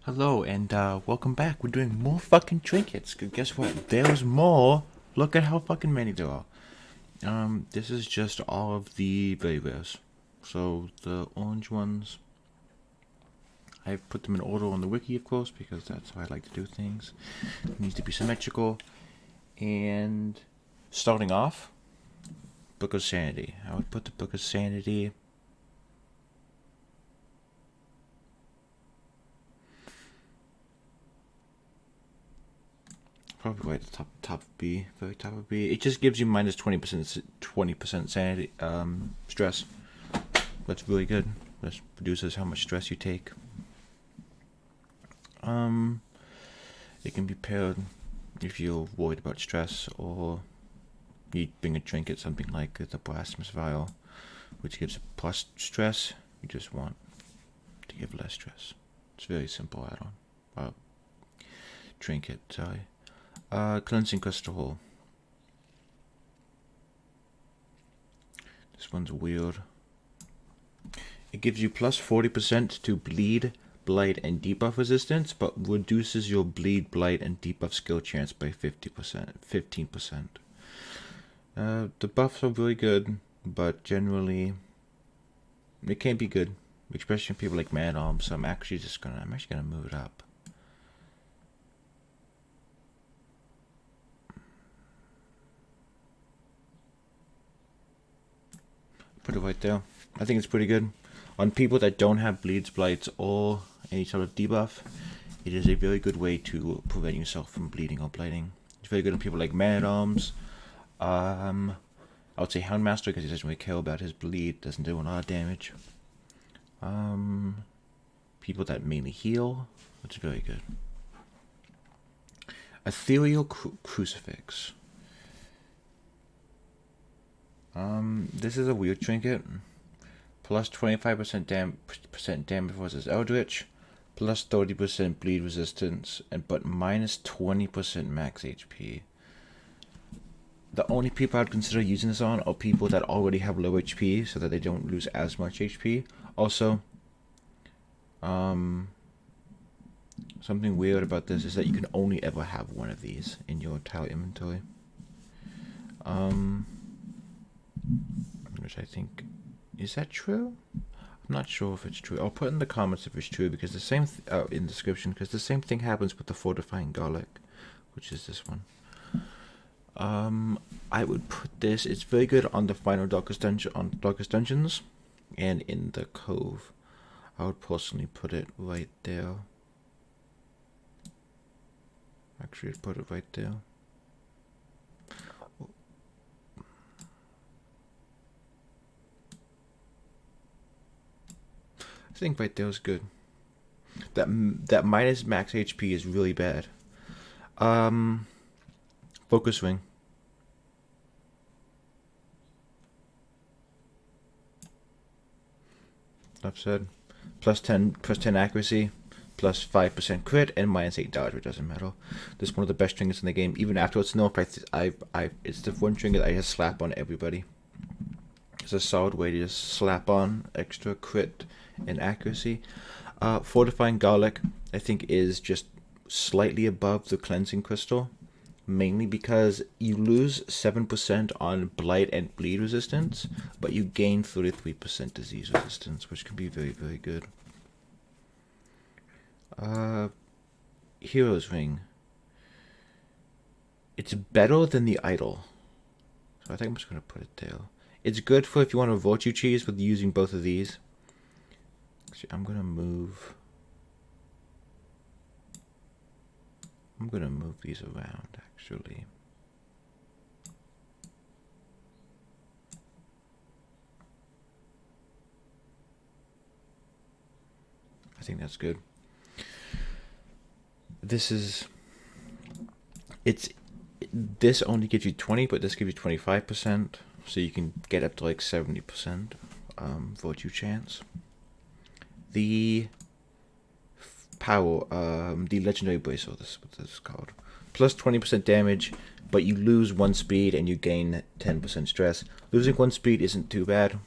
Hello and welcome back. We're doing more fucking trinkets. 'Cause guess what? There's more. Look at how fucking many there are. This is just all of the very rares. So the orange ones, I've put them in order on the wiki, of course, because that's how I like to do things. It needs to be symmetrical. And starting off, Book of Sanity. I would put the Book of Sanity. Probably right at the top of B, very top of B. It just gives you minus 20% sanity stress. That's really good. This reduces how much stress you take. It can be paired if you're worried about stress, or you bring a trinket, something like the Blasphemous Vial, which gives plus stress. You just want to give less stress. It's a very simple add-on. Trinket, sorry. Cleansing Crystal. This one's weird. It gives you plus 40% to bleed, blight, and debuff resistance, but reduces your bleed, blight, and debuff skill chance by 15%. The buffs are really good, but generally it can't be good, especially for people like Man Arms. So I'm actually gonna move it up. Put it right there. I think it's pretty good. On people that don't have bleeds, blights, or any sort of debuff, it is a very good way to prevent yourself from bleeding or blighting. It's very good on people like Man at Arms. I would say Houndmaster, because he doesn't really care about his bleed, doesn't do a lot of damage. People that mainly heal, it's very good. Ethereal Crucifix. This is a weird trinket. Plus 25% damage versus Eldritch, plus 30% bleed resistance, but minus 20% max HP. The only people I'd consider using this on are people that already have low HP, so that they don't lose as much HP. Also, something weird about this is that you can only ever have one of these in your entire inventory. Which I think, is that true? I'm not sure if it's true. I'll put in the comments if it's true, because the same in the description, because the same thing happens with the Fortifying Garlic, which is this one. I would put this. It's very good on the final Darkest Dungeons, and in the Cove. I would personally put it right there. Actually, I'd put it right there. I think right there is good. That minus max HP is really bad. Focus Ring. Enough said. Plus 10 accuracy, plus 5% crit, and minus 8 dodge, which doesn't matter. This is one of the best trinkets in the game. Even after it's nerfed, it's the one trinket I just slap on everybody. It's a solid way to just slap on extra crit and accuracy. Fortifying Garlic, I think, is just slightly above the Cleansing Crystal, mainly because you lose 7% on blight and bleed resistance, but you gain 33% disease resistance, which can be very, very good. Hero's Ring. It's better than the Idol, so I think I'm just going to put it there. It's good for if you want to virtue cheese with using both of these. Actually, I'm going to move these around, actually. I think that's good. This only gives you 20, but this gives you 25%, so you can get up to like 70% virtue chance. The power, the legendary bracelet, this is what this is called. Plus 20% damage, but you lose 1 speed and you gain 10% stress. Losing 1 speed isn't too bad.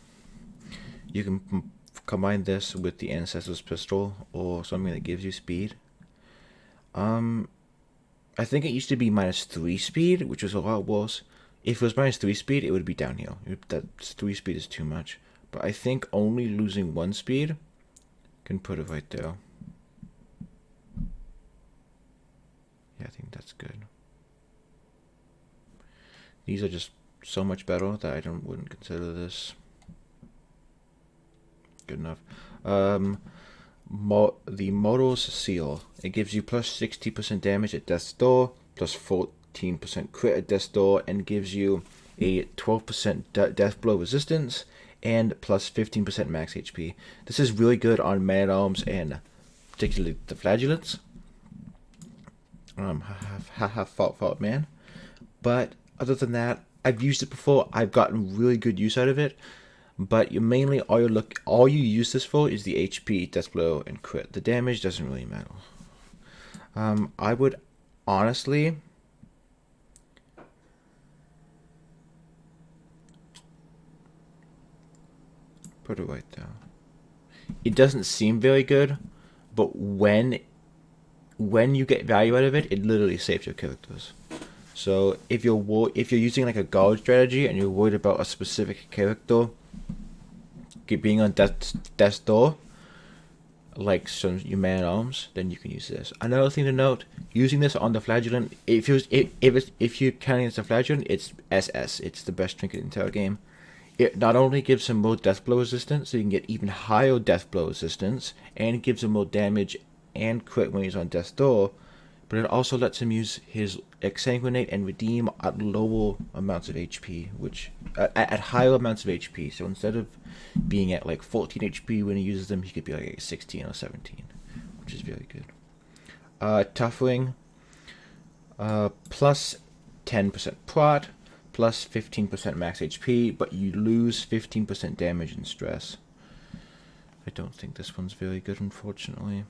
You can combine this with the Ancestor's Pistol or something that gives you speed, I think it used to be -3 speed, which was a lot worse. If it was -3 speed, it would be downhill. That 3 speed is too much. But I think only losing 1 speed can put it right there. Yeah, I think that's good. These are just so much better that wouldn't consider this good enough. The Mortal's Seal. It gives you plus 60% damage at death's door, plus 14% crit at death's door, and gives you a 12% death blow resistance and plus 15% max HP. This is really good on man-at-arms and particularly the flagellants. Fault man. But other than that, I've used it before. I've gotten really good use out of it. But mainly all you use this for is the HP, death blow, and crit. The damage doesn't really matter. I would honestly put it right there. It doesn't seem very good, but when you get value out of it, it literally saves your characters. So if you're using like a guard strategy and you're worried about a specific character being on death's door, like some you man-at-arms, then you can use this. Another thing to note: using this on the flagellant, if you're counting as a flagellant, it's SS. It's the best trinket in the entire game. It not only gives him more death blow resistance, so you can get even higher death blow resistance, and it gives him more damage and crit when he's on death's door, but it also lets him use his exsanguinate and redeem at lower amounts of HP, which at higher amounts of HP. So instead of being at like 14 HP when he uses them, he could be like 16 or 17, which is very good. Toughening, plus 10% prot, plus 15% max HP, but you lose 15% damage and stress. I don't think this one's very good, unfortunately.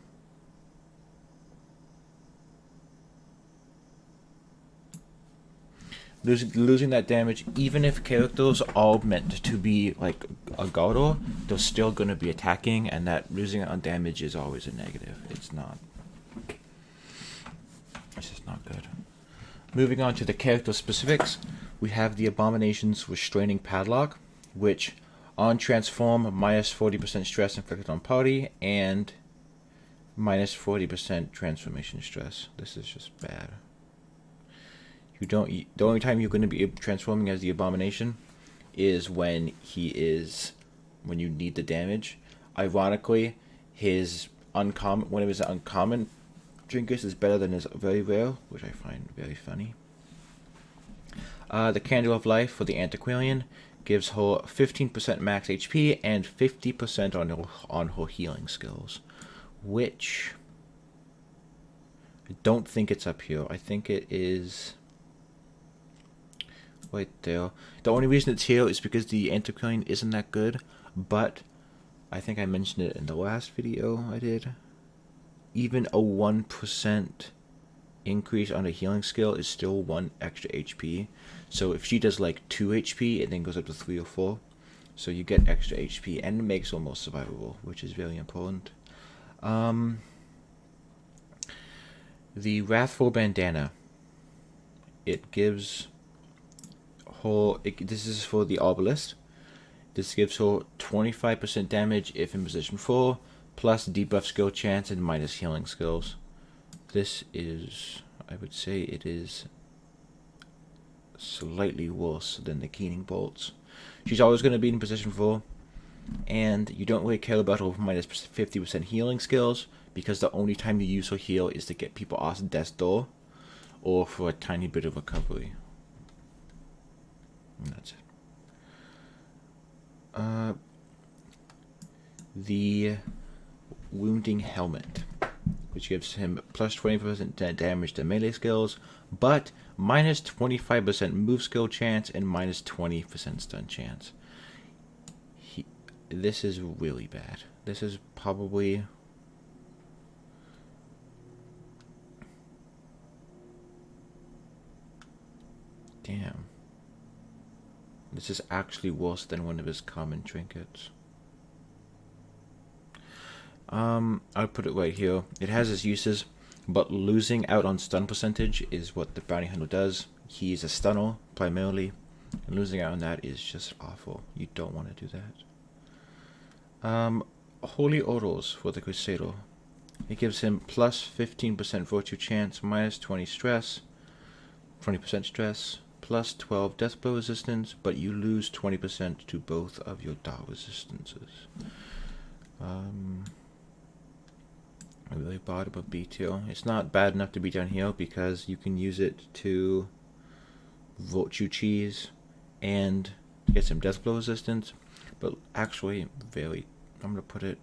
Losing that damage, even if characters are meant to be like a Gardor, they're still going to be attacking, and that losing it on damage is always a negative. It's just not good. Moving on to the character specifics, we have the Abomination's Restraining Padlock, which on transform, minus 40% stress inflicted on party, and minus 40% transformation stress. This is just bad. The only time you're going to be transforming as the Abomination is when you need the damage. Ironically, one of his uncommon trinkets is better than his very rare, which I find very funny. The Candle of Life for the Antiquarian gives her 15% max HP and 50% on her healing skills, which I don't think it's up here. I think it is right there. The only reason it's here is because the Antiquarian isn't that good, but I think I mentioned it in the last video I did. Even a 1% increase on a healing skill is still 1 extra HP. So if she does like 2 HP, it then goes up to 3 or 4. So you get extra HP, and it makes her more survivable, which is very important. The Wrathful Bandana. It gives her... this is for the Arbalist. This gives her 25% damage if in position 4, plus debuff skill chance and minus healing skills. This is... I would say it is slightly worse than the Keening Bolts. She's always going to be in position 4, and you don't really care about her minus 50% healing skills, because the only time you use her heal is to get people off death's door, or for a tiny bit of recovery. And that's it. The Wounding Helmet, which gives him plus 20% damage to melee skills, but minus 25% move skill chance and minus 20% stun chance. This is really bad. This is probably... damn. This is actually worse than one of his common trinkets. I'll put it right here. It has its uses. but losing out on stun percentage is what the bounty hunter does. He's a stunner primarily, and losing out on that is just awful. You don't want to do that. Holy Odors for the Crusader. It gives him plus 15% virtue chance, minus 20 stress, 20% stress, plus 12 death blow resistance, but you lose 20% to both of your dot resistances. I really bought up a B tier. It's not bad enough to be down here because you can use it to virtue cheese and get some death blow resistance, but actually very, I'm gonna put it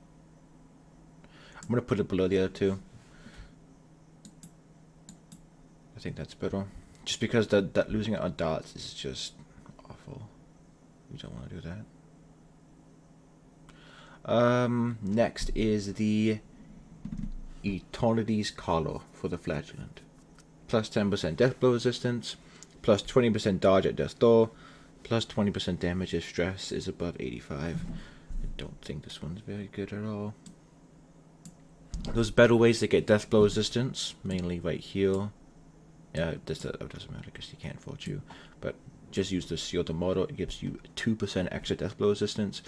below the other two. I think that's better. Just because that losing it on dots is just awful. We don't want to do that. Next is the Eternity's Collar for the Flagellant. Plus 10% death blow resistance, plus 20% dodge at death's door, plus 20% damage if stress is above 85. I don't think this one's very good at all. There's better ways to get death blow resistance, mainly right here. This doesn't matter because you can't virtue, but just use the Seal the Mortar. It gives you 2% extra death blow resistance.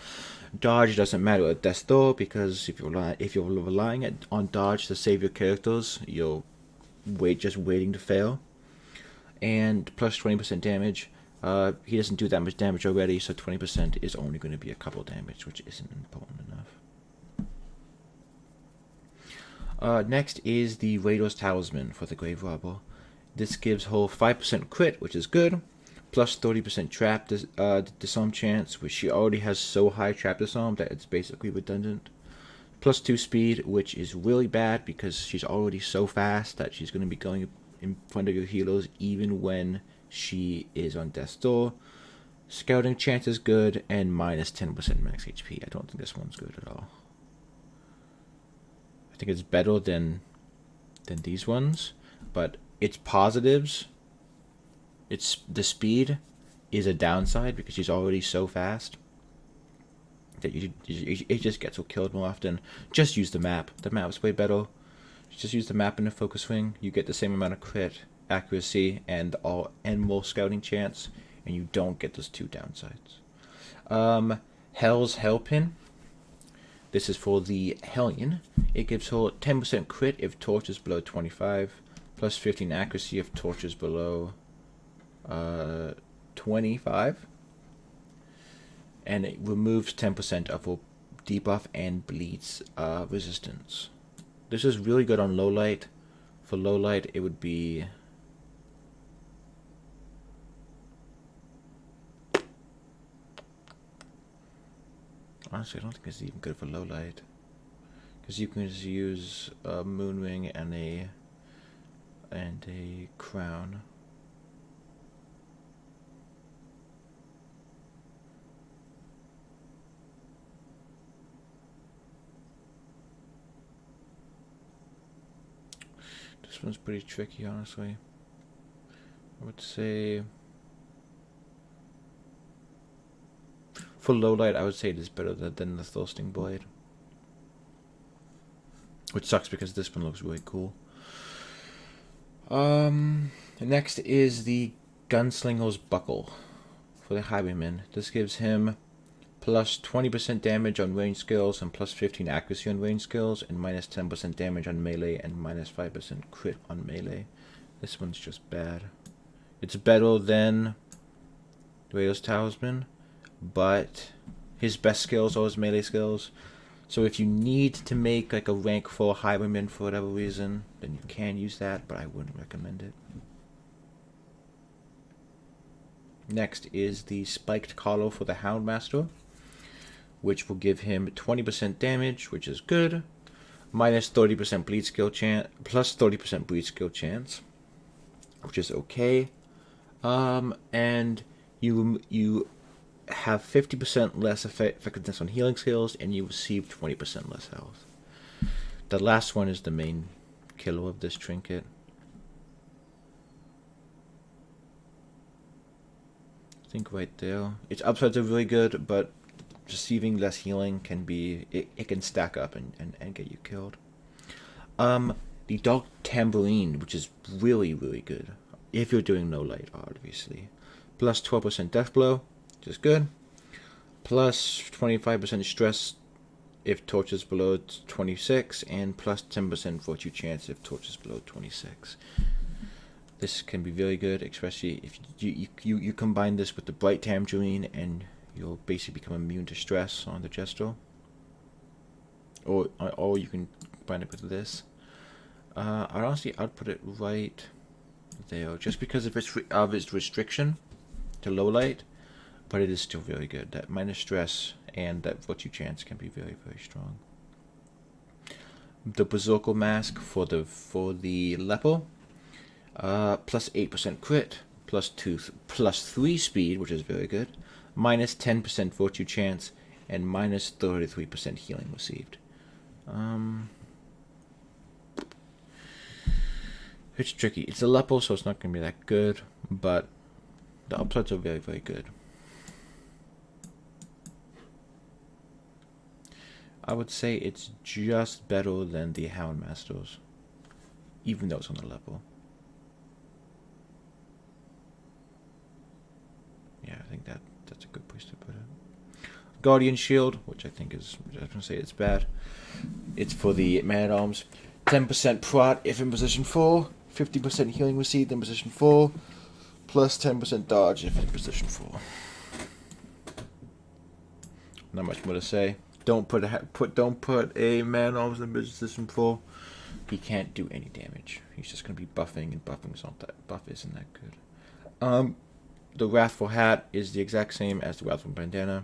Dodge doesn't matter at death door because if you're relying on dodge to save your characters, you're just waiting to fail. And plus 20% damage. He doesn't do that much damage already, so 20% is only going to be a couple damage, which isn't important enough. Next is the Raider's Talisman for the Grave Robber. This gives her 5% crit, which is good, plus 30% trap disarm chance, which she already has so high trap disarm that it's basically redundant. Plus 2 speed, which is really bad because she's already so fast that she's going to be going in front of your healers even when she is on death's door. Scouting chance is good, and minus 10% max HP. I don't think this one's good at all. I think it's better than these ones, but its positives, the speed is a downside because she's already so fast that it just gets her killed more often. Just use the map. The map's way better. Just use the map in a focus swing. You get the same amount of crit, accuracy, and more scouting chance, and you don't get those two downsides. Hell's Hellpin. This is for the Hellion. It gives her 10% crit if torch is below 25, plus 15 accuracy if torch is below 25. And it removes 10% of her debuff and bleeds resistance. This is really good on low light. For low light, it would be... Honestly, I don't think it's even good for low light, because you can just use a Moonwing and a Crown. This one's pretty tricky, honestly. I would say for low light, I would say it is better than the Thirsting Blade, which sucks because this one looks really cool. Next is the Gunslinger's Buckle for the Highwayman. This gives him plus 20% damage on range skills and plus 15 accuracy on range skills, and minus 10% damage on melee and minus 5% crit on melee. This one's just bad. It's better than Raider's Talisman, but his best skills are his melee skills. So if you need to make like a rank 4 Highwayman for whatever reason, then you can use that, but I wouldn't recommend it. Next is the Spiked Collar for the Houndmaster, which will give him 20% damage, which is good, minus 30% bleed skill chance, plus 30% bleed skill chance, which is okay. And you have 50% less effectiveness on healing skills, and you receive 20% less health. The last one is the main killer of this trinket. I think right there. Its upsides are really good, but receiving less healing can be, it can stack up and get you killed. The Dark Tambourine, which is really, really good. If you're doing no light, obviously. Plus 12% death blow, which is good. Plus 25% stress if torch is below 26, and plus 10% fortune chance if torch is below 26. This can be very good, especially if you combine this with the Bright Tangerine, and you'll basically become immune to stress on the Gesto. Or you can combine it with this. I'd put it right there, just because of its restriction to low light, but it is still very good. That minus stress and that fortune chance can be very, very strong. The Berserker Mask for the Lepo. Plus 8% crit, plus 3 speed, which is very good, minus 10% fortune chance, and minus 33% healing received. It's tricky. It's a Lepo, so it's not going to be that good, but the upsides are very, very good. I would say it's just better than the Houndmasters, even though it's on the Lepo. Yeah, I think that's a good place to put it. Guardian Shield, which I think is, I was going to say it's bad. It's for the Man-at-Arms. 10% prot if in position 4, 50% healing received in position 4, plus 10% dodge if in position 4. Not much more to say. Don't put a Man-at-Arms in position 4. He can't do any damage. He's just going to be buffing, and buffing's not that, buff isn't that good. The Wrathful Hat is the exact same as the Wrathful Bandana,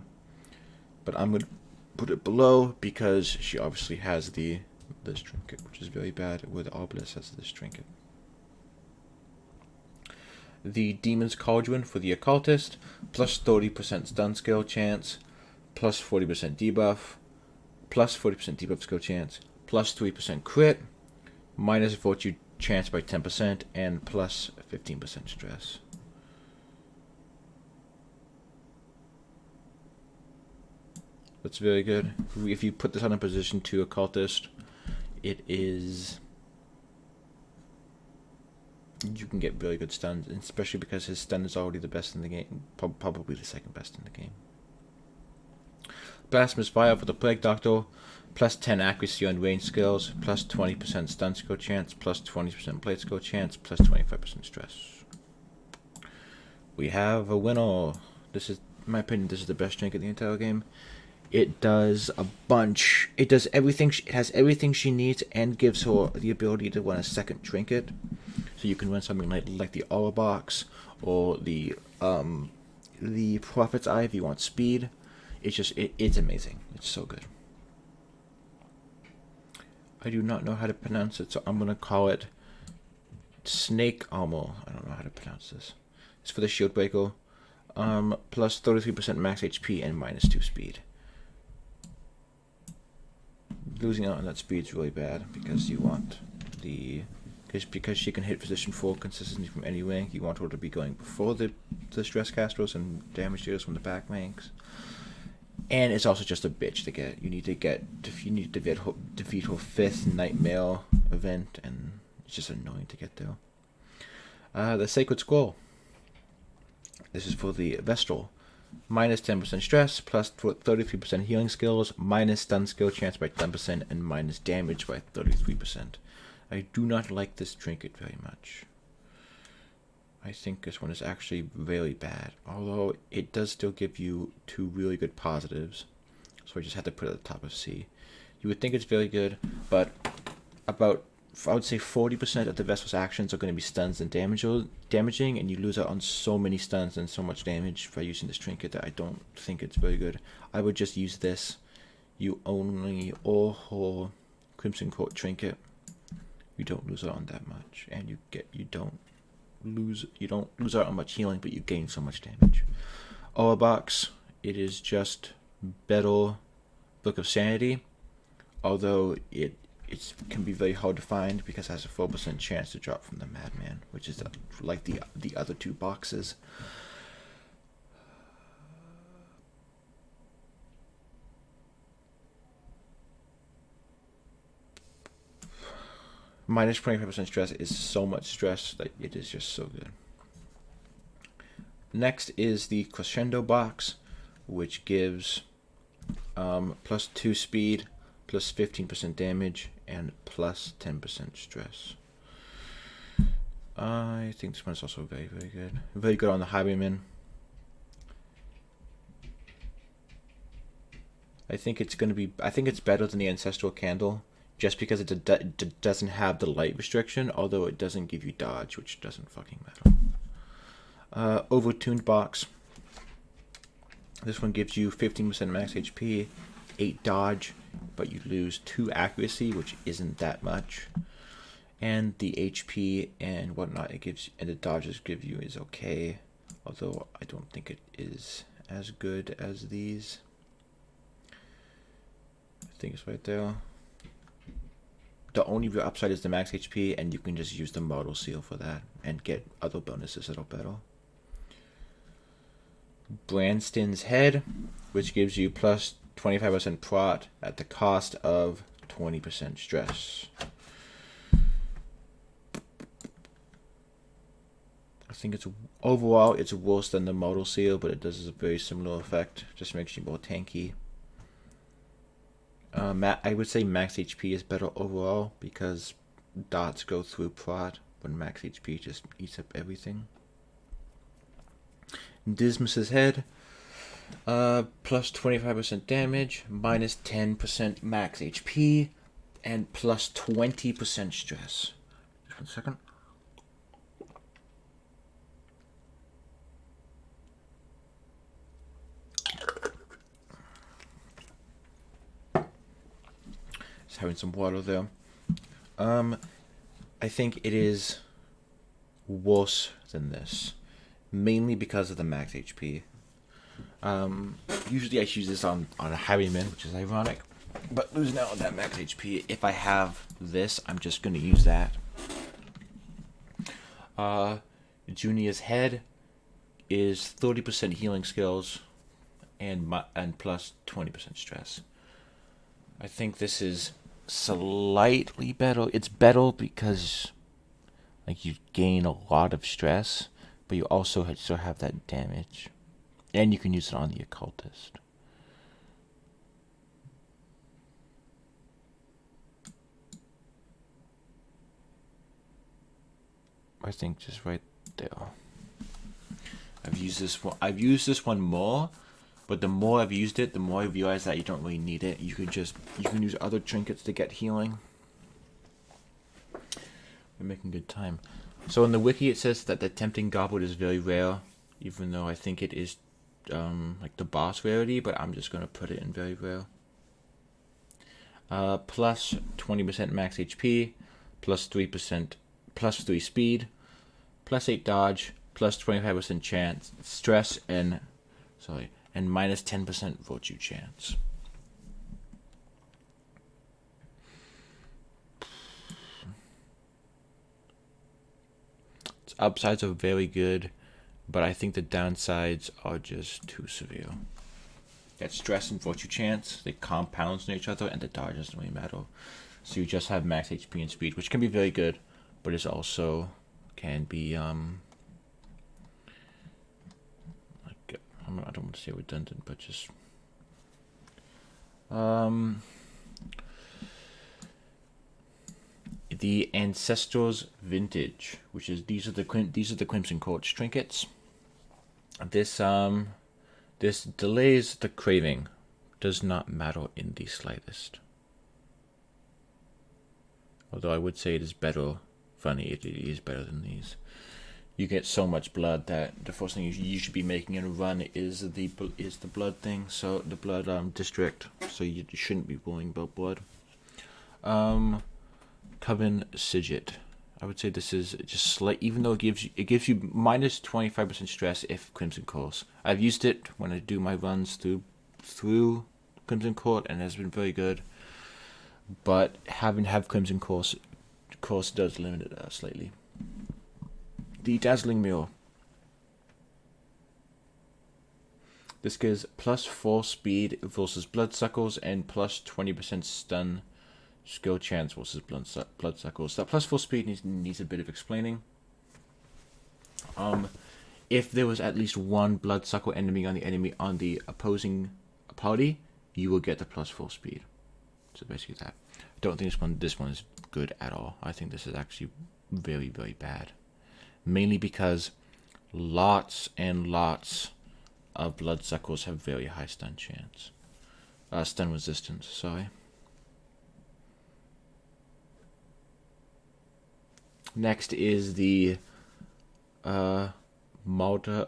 but I'm going to put it below because she obviously has this trinket, which is very bad, where the Obelisk has this trinket. The Demon's Cauldron for the Occultist, plus 30% stun skill chance, plus 40% debuff, plus 40% debuff skill chance, plus 3% crit, minus fortune chance by 10%, and plus 15% stress. That's very good. If you put this on a position 2 Occultist, it is... you can get really good stuns, especially because his stun is already the best in the game. Probably the second best in the game. Blasphemous Fire for the Plague Doctor, plus 10 accuracy on range skills, plus 20% stun skill chance, plus 20% plate skill chance, plus 25% stress. We have a winner. This is, in my opinion, this is the best trinket in the entire game. It does a bunch. It does everything. It has everything she needs, and gives her the ability to run a second trinket. So you can run something like the Aura Box or the Prophet's Eye if you want speed. It's just it's amazing. It's so good. I do not know how to pronounce it, so I'm gonna call it Snake Armor. I don't know how to pronounce this. It's for the Shield Breaker. Plus 33% max HP and minus 2 speed. Losing out on that speed is really bad because you want because she can hit position 4 consistently from any rank. You want her to be going before the stress casters and damage dealers from the back ranks. And it's also just a bitch to get. You need to defeat her 5th Nightmare event, and it's just annoying to get there. The Sacred Scroll. This is for the Vestal. Minus 10% stress, plus 33% healing skills, minus stun skill chance by 10%, and minus damage by 33%. I do not like this trinket very much. I think this one is actually really bad, although it does still give you 2 really good positives, so I just had to put it at the top of C. You would think it's very good, but about, I would say 40% of the vessel's actions are going to be stuns and damaging, and you lose out on so many stuns and so much damage by using this trinket that I don't think it's very good. I would just use this. You only her Crimson Court trinket. You don't lose out on that much, and you don't lose out on much healing, but you gain so much damage. Aura Box, it is just better Book of Sanity, although it can be very hard to find because it has a 4% chance to drop from the Madman, which is like the other 2 boxes. Minus 25% stress is so much stress that it is just so good. Next is the Crescendo box, which gives plus 2 speed, plus 15% damage, and plus 10% stress. I think this one's also very, very good. Very good on the Highwayman. I think it's better than the Ancestral Candle, just because it doesn't have the light restriction, although it doesn't give you dodge, which doesn't fucking matter. Overtuned box. This one gives you 15% max HP, 8 dodge, but you lose 2 accuracy, which isn't that much. And the HP and whatnot it gives, and the dodges give you is okay, although I don't think it is as good as these. I think it's right there. The only real upside is the max HP, and you can just use the model seal for that and get other bonuses that are better. Branston's Head, which gives you plus 25% prot at the cost of 20% stress. I think overall it's worse than the model seal, but it does a very similar effect. Just makes you more tanky. I would say max HP is better overall because dots go through prot, when max HP just eats up everything. Dismas's Head, plus 25% damage, minus 10% max HP, and plus 20% stress. Just 1 second. Just having some water there. I think it is worse than this, mainly because of the max HP. Usually I use this on a Highwayman, which is ironic, but losing out on that max HP, if I have this, I'm just going to use that. Junior's Head is 30% healing skills and plus 20% stress. I think this is slightly better. It's better because like you gain a lot of stress, but you also still have that damage, and you can use it on the occultist. I think just right there. I've used this one more, but the more I've used it, the more I realize that you don't really need it. You can use other trinkets to get healing. We're making good time. So in the wiki it says that the Tempting Goblet is very rare, even though I think it is like the boss rarity, but I'm just gonna put it in very rare. Plus 20% max HP, plus 3%, plus 3 speed, plus 8 dodge, plus 25% chance stress, and minus 10% virtue chance. Its upsides are very good, but I think the downsides are just too severe. That stress and virtue chance, they compound on each other, and the dodge doesn't really matter. So you just have max HP and speed, which can be very good, but it also can be I don't want to say redundant, but just the Ancestral's Vintage, which is these are the Crimson Court trinkets. This delays the craving, does not matter in the slightest. Although I would say it is better. Funny, it is better than these. You get so much blood that the first thing you should be making in a run is the blood thing. So the blood district. So you shouldn't be worrying about blood. Coven Sigil. I would say this is just slight, even though it gives you minus 25% stress if Crimson Course. I've used it when I do my runs through Crimson Court, and it has been very good. But having Crimson Course does limit it slightly. The Dazzling Mirror. This gives plus 4 speed versus Bloodsuckles and plus 20% stun skill chance versus bloodsuckles. That plus 4 speed needs a bit of explaining. If there was at least one bloodsuckle enemy on the opposing party, you will get the plus 4 speed. So basically that. I don't think this one is good at all. I think this is actually very, very bad. Mainly because lots and lots of bloodsuckles have very high stun chance. Stun resistance, sorry. Next is the mantra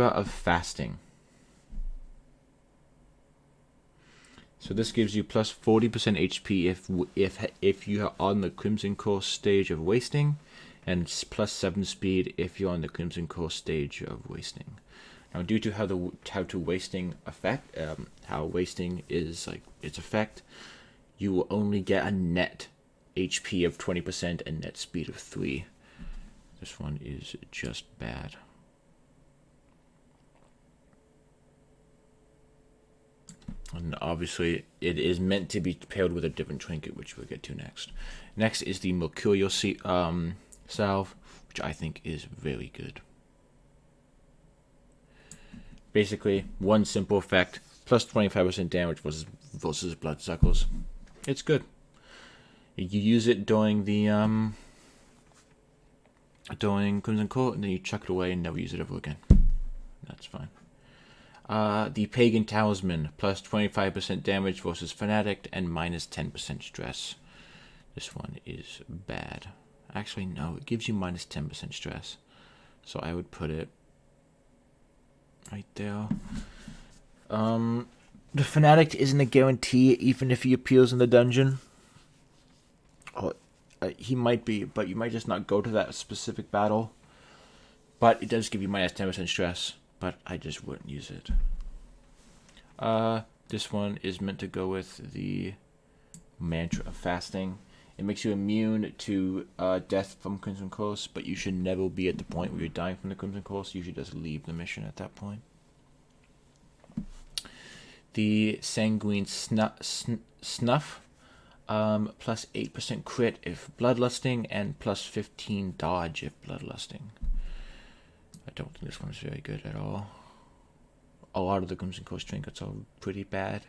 of fasting. So this gives you plus 40% HP if you are on the Crimson Course stage of wasting, and plus 7 speed if you're on the Crimson Course stage of wasting. Now, due to how wasting is like its effect, you will only get a net HP of 20% and net speed of 3. This one is just bad. And obviously, it is meant to be paired with a different trinket, which we'll get to next. Next is the Mercurial Salve, which I think is very good. Basically, one simple effect, plus 25% damage versus bloodsuckles. It's good. You use it during the during Crimson Court, and then you chuck it away and never use it ever again. That's fine. The Pagan Talisman, plus 25% damage versus Fanatic and minus 10% stress. This one is bad. Actually, no, it gives you minus 10% stress. So I would put it right there. The Fanatic isn't a guarantee even if he appears in the dungeon. He might be, but you might just not go to that specific battle. But it does give you minus 10% stress, but I just wouldn't use it. This one is meant to go with the mantra of fasting. It makes you immune to death from Crimson Course, but you should never be at the point where you're dying from the Crimson Course. You should just leave the mission at that point. The Sanguine Snuff, plus 8% crit if bloodlusting, and plus 15 dodge if bloodlusting. I don't think this one is very good at all. A lot of the Crimson Course trinkets are pretty bad.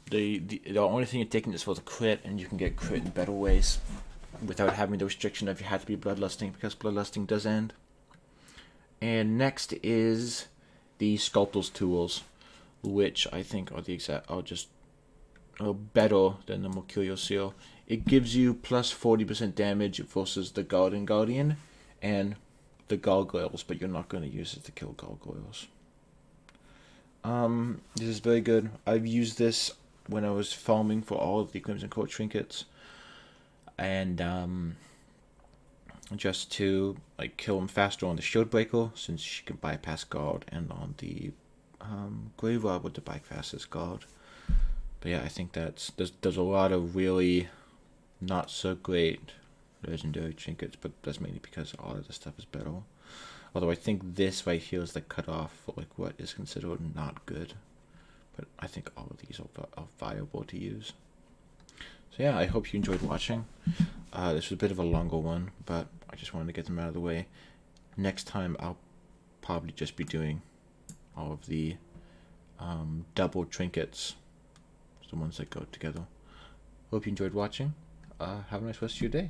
The only thing you're taking is for the crit, and you can get crit in better ways without having the restriction of you have to be bloodlusting, because bloodlusting does end. And next is the Sculptor's Tools, which I think are better than the Mercurial Seal. It gives you plus 40% damage versus the Guardian and the Gargoyles, but you're not going to use it to kill Gargoyles. This is very good. I've used this when I was farming for all of the Crimson Court trinkets, and just to like kill him faster on the Shield Breaker, since she can bypass guard, and on the Grave Robber to bypass his guard. But yeah, I think there's a lot of really not so great legendary trinkets, but that's mainly because all of the stuff is better. Although I think this right here is the cutoff for like what is considered not good. But I think all of these are viable to use. So yeah, I hope you enjoyed watching. This was a bit of a longer one, but I just wanted to get them out of the way. Next time I'll probably just be doing all of the double trinkets, the ones that go together. Hope you enjoyed watching. Have a nice rest of your day.